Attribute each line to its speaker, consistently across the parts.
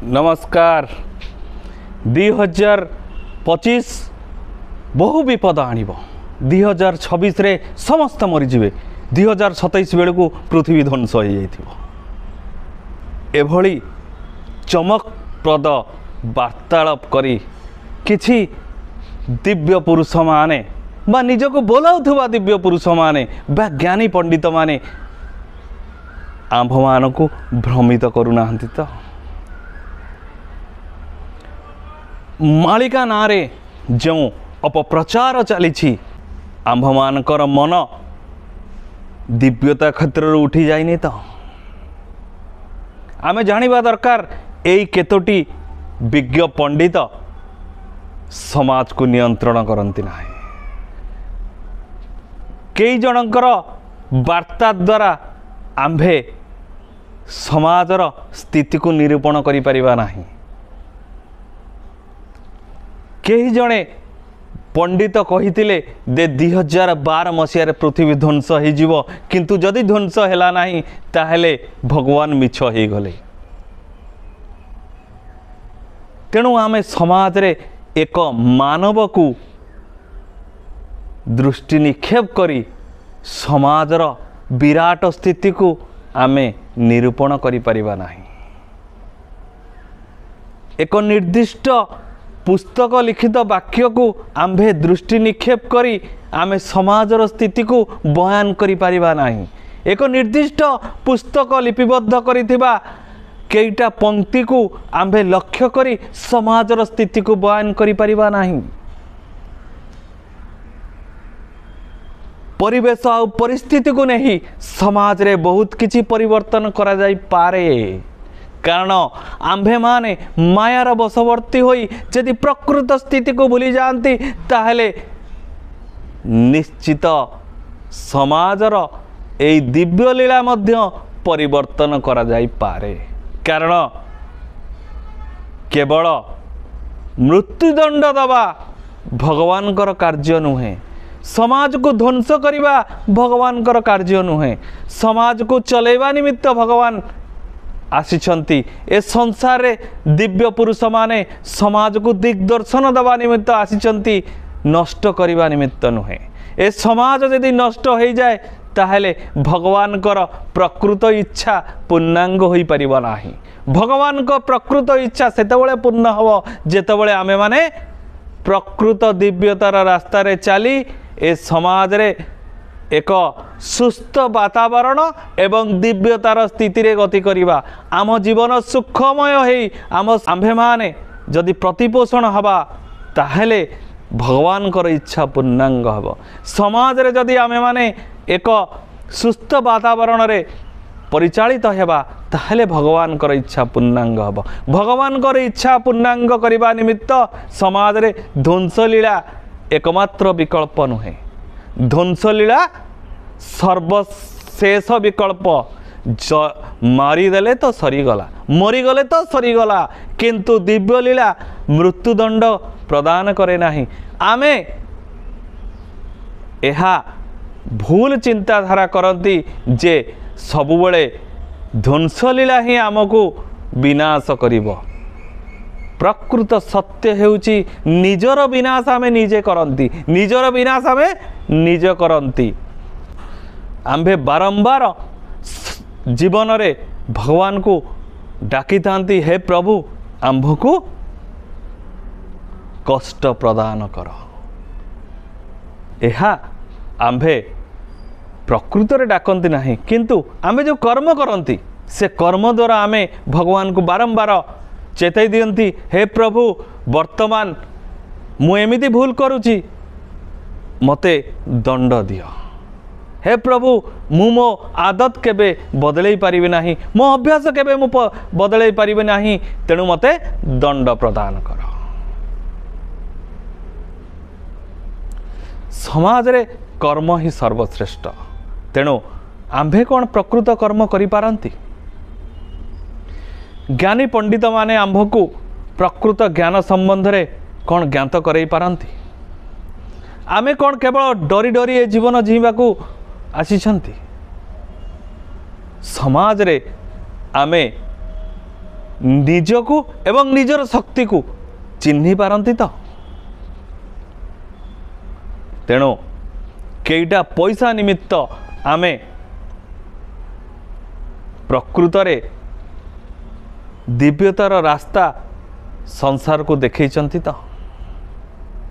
Speaker 1: नमस्कार 2025 बहु विपद आणिब 2026 रे समस्त मरीजे 2027 बेलू पृथ्वी ध्वंस हो एभली चमकप्रद वार्तालाप करी किछि दिव्य पुरुष माने बा निजको बोलाउथुवा दिव्य पुरुष माने बा ज्ञानी पंडित माने आंभ मानकु भ्रमित करुनाहंती तो मालिका नारे जो अपप्रचार चली आंभ मानकर मन दिव्यता क्षेत्र उठी जाइनी तो आमे जानिबा दरकार एई केतोटी विज्ञ पंडित समाज को नियंत्रण करती ना कई जनकर वार्ता द्वारा आंभे समाजर स्थिति को निरूपण करि परिबा नाही। कई जणे पंडित कहिथिले दे 2012 मसीह पृथ्वी ध्वंस हो किंतु जदि ध्वंस हैला नाही ताहेले भगवान मिछ हो गले। तेणु आमे समाज रे एक मानव को दृष्टि निक्षेप करी समाजर विराट स्थिति को आमे निरूपण करि परिबा नाही। एक निर्दिष्ट पुस्तक लिखित वाक्य को आम्भे दृष्टि निक्षेप करी आमे समाजर स्थिति को बयान करि परिबा नाही। एक निर्दिष्ट पुस्तक लिपिबद्ध करिथिबा केईटा पंक्ति को आम्भे लक्ष्य करी समाजर स्थिति को बयान करि परिबा नाही। परिवेश आ परिस्थिति को नहीं समाज रे बहुत किछि परिवर्तन करा जाई पारे। कारण आंभे माने मायार बशवर्ती होई यदि प्रकृत स्थिति को भूली जाती ताहले निश्चित समाजर ए दिव्य लीला मध्य परिवर्तन करा जाई पारे। कारण केवल मृत्युदंड दबा भगवानकर कार्य नुहे, समाज को ध्वंस करिबा भगवानकर कार्य नुहे, समाज को चलेबा निमित्त भगवान आसिछंती। ए संसार रे दिव्य पुरुष माने समाज को दिग्दर्शन दबा निमित्त आसिछंती, नष्ट करिबा निमित्त नुहे। ए समाज यदि नष्ट हो जाए ताहले भगवान कर प्रकृत इच्छा पूर्णांग होई परिबा नाही। भगवान को प्रकृत इच्छा सेतेबेले पूर्ण हबो जेतेबेले आमे माने प्रकृत दिव्यतार रास्ता रे चली ए समाज रे एक सुस्थ वातावरण एवं दिव्यतार स्थिति रे गति करिबा। आम जीवन सुखमय होई आम्भे माने जदि प्रतिपोषण हबा ताहले भगवान कर इच्छा पूर्णांग हबो। समाज रे जदि आमे माने एक सुस्थ वातावरण रे परिचालित हेबा ताहले भगवान कर इच्छा पूर्णांग हबो। भगवान कर इच्छा पूर्णांग करिबा निमित्त समाज रे ध्वंस लीला एकमात्र विकल्प नुहे। ध्वंस लीला सर्वशेष विकल्प। मारिदेले तो सरीगला, मरीगले तो सरीगला, किंतु दिव्य लीला मृत्युदंड प्रदान करे नाही। आमे एहा भूल चिंताधारा करती जे सबुबले ध्वंस लीला ही आमको विनाश करिबो। प्रकृत सत्य हेउची निजर विनाश आमे निजे करंती, निजर विनाश आमे निज करंती। आम्भे बारंबार जीवन रे भगवान को डाकी थांती, हे प्रभु आम्भ को कष्ट प्रदान कर। एहा आम्भे प्रकृत रे डाकंती नाही, किंतु आमे जो कर्म करंती से कर्म द्वारा आमे भगवान को बारंबार चेताई दियंती, हे प्रभु वर्तमान मु एमिति भूल करुची मते दंड दियो। हे प्रभु मु मो आदत केबे बदलई पारिबे नाही, मो अभ्यास केबे मु बदलई पारिबे नाही, तेणु मते दंड प्रदान कर। समाज रे कर्म ही सर्वश्रेष्ठ। तेणु आम्भे कौन प्रकृत कर्म करि पारंती? ज्ञानी पंडित माने आंभ को प्रकृत ज्ञान संबंध रे कौन ज्ञात करई पारंती? आमे कौन केवल डरी डरी ए जीवन जीवा को आसीछंती? समाज रे आमे ନିଜକୁ ଏବଂ ନିଜର ଶକ୍ତିକୁ ଚିହ୍ନି ପାରନ୍ତି ତ? ତେଣୁ କେଇଟା ପଇସା ନିମିତ୍ତ ଆମେ ପ୍ରକୃତରେ ଦିବ୍ୟତାର ରାସ୍ତା ସଂସାରକୁ ଦେଖେଇଛନ୍ତି ତ?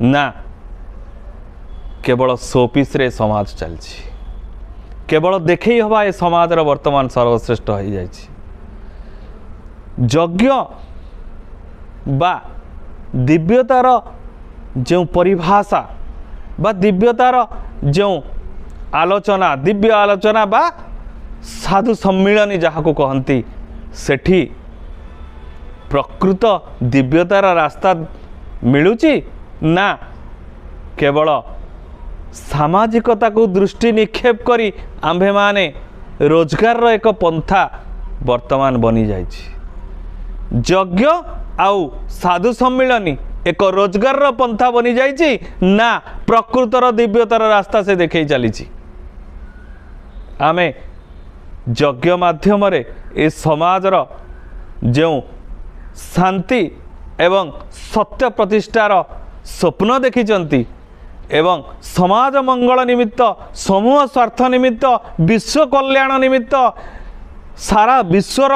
Speaker 1: ନା, କେବଳ ସୋପିସ୍ରେ ସମାଜ ଚାଲିଛି। କେବଳ ଦେଖେଇ ହେବା ଏ ସମାଜର ବର୍ତ୍ତମାନ ସର୍ବଶ୍ରେଷ୍ଠ ହୋଇଯାଇଛି। ଯଜ୍ଞ ବା ଦିବ୍ୟତାର ଯେଉଁ ପରିଭାଷା ବା ଦିବ୍ୟତାର ଯେଉଁ ଆଲୋଚନା, ଦିବ୍ୟ ଆଲୋଚନା ବା ସାଧୁ ସମ୍ମିଳନୀ ଯାହାକୁ କହନ୍ତି, ସେଠି ପ୍ରକୃତ ଦିବ୍ୟତାର ରାସ୍ତା ମିଳୁଛି ନା କେବଳ ସାମାଜିକତାକୁ ଦୃଷ୍ଟି ନିକ୍ଷେପ କରି ଆମ୍ଭେମାନେ ରୋଜଗାରର ଏକ ପନ୍ଥା ବର୍ତ୍ତମାନ ବନିଯାଇଛି। ଯଜ୍ଞ ଆଉ ସାଧୁ ସମ୍ମିଳନୀ ଏକ ରୋଜଗାରର ପନ୍ଥା ବନିଯାଇଛି ନା ପ୍ରକୃତର ଦିବ୍ୟତାର ରାସ୍ତା ସେ ଦେଖେଇ ଚାଲିଛି? ଆମେ ଯଜ୍ଞ ମାଧ୍ୟମରେ ଏ ସମାଜର ଯେଉଁ ଶାନ୍ତି ଏବଂ ସତ୍ୟ ପ୍ରତିଷ୍ଠାର ସ୍ୱପ୍ନ ଦେଖିଛନ୍ତି ଏବଂ ସମାଜ ମଙ୍ଗଳ ନିମିତ୍ତ, ସମୂହ ସ୍ୱାର୍ଥ ନିମିତ୍ତ, ବିଶ୍ୱ କଲ୍ୟାଣ ନିମିତ୍ତ, ସାରା ବିଶ୍ୱର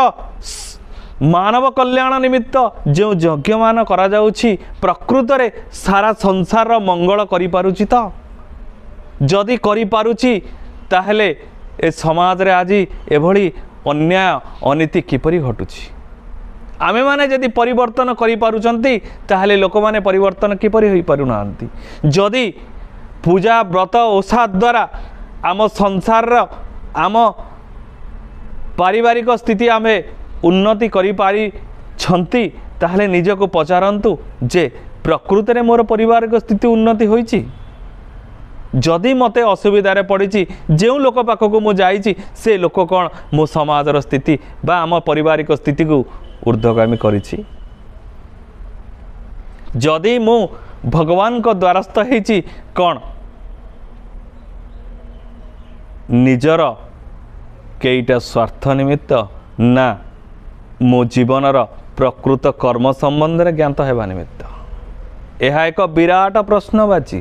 Speaker 1: ମାନବ କଲ୍ୟାଣ ନିମିତ୍ତ ଯେଉଁ ଯଜ୍ଞମାନ କରାଯାଉଛି, ପ୍ରକୃତରେ ସାରା ସଂସାରର ମଙ୍ଗଳ କରିପାରୁଛି ତ? ଯଦି କରିପାରୁଛି, ତାହେଲେ ଏ ସମାଜରେ ଆଜି ଏଭଳି ଅନ୍ୟାୟ ଅନୀତି କିପରି ଘଟୁଛି? ଆମେମାନେ ଯଦି ପରିବର୍ତ୍ତନ କରିପାରୁଛନ୍ତି, ତାହେଲେ ଲୋକମାନେ ପରିବର୍ତ୍ତନ କିପରି ହୋଇପାରୁନାହାନ୍ତି? ଯଦି ପୂଜା ବ୍ରତ ଓଷା ଦ୍ୱାରା ଆମ ସଂସାରର, ଆମ ପାରିବାରିକ ସ୍ଥିତି ଆମେ ଉନ୍ନତି କରିପାରିଛନ୍ତି, ତାହେଲେ ନିଜକୁ ପଚାରନ୍ତୁ ଯେ ପ୍ରକୃତରେ ମୋର ପାରିବାରିକ ସ୍ଥିତି ଉନ୍ନତି ହୋଇଛି? ଯଦି ମୋତେ ଅସୁବିଧାରେ ପଡ଼ିଛି, ଯେଉଁ ଲୋକ ପାଖକୁ ମୁଁ ଯାଇଛି, ସେ ଲୋକ କ'ଣ ମୋ ସମାଜର ସ୍ଥିତି ବା ଆମ ପାରିବାରିକ ସ୍ଥିତିକୁ ঊର୍ଦ୍ଧ୍ୱଗାମୀ କରିଛି? ଯଦି ମୁଁ ଭଗବାନଙ୍କ ଦ୍ୱାରସ୍ଥ ହେଇଛି, କ'ଣ ନିଜର କେଇଟା ସ୍ୱାର୍ଥ ନିମିତ୍ତ ନା ମୋ ଜୀବନର ପ୍ରକୃତ କର୍ମ ସମ୍ବନ୍ଧରେ ଜ୍ଞାତ ହେବା ନିମିତ୍ତ? ଏହା ଏକ ବିରାଟ ପ୍ରଶ୍ନବାଚୀ।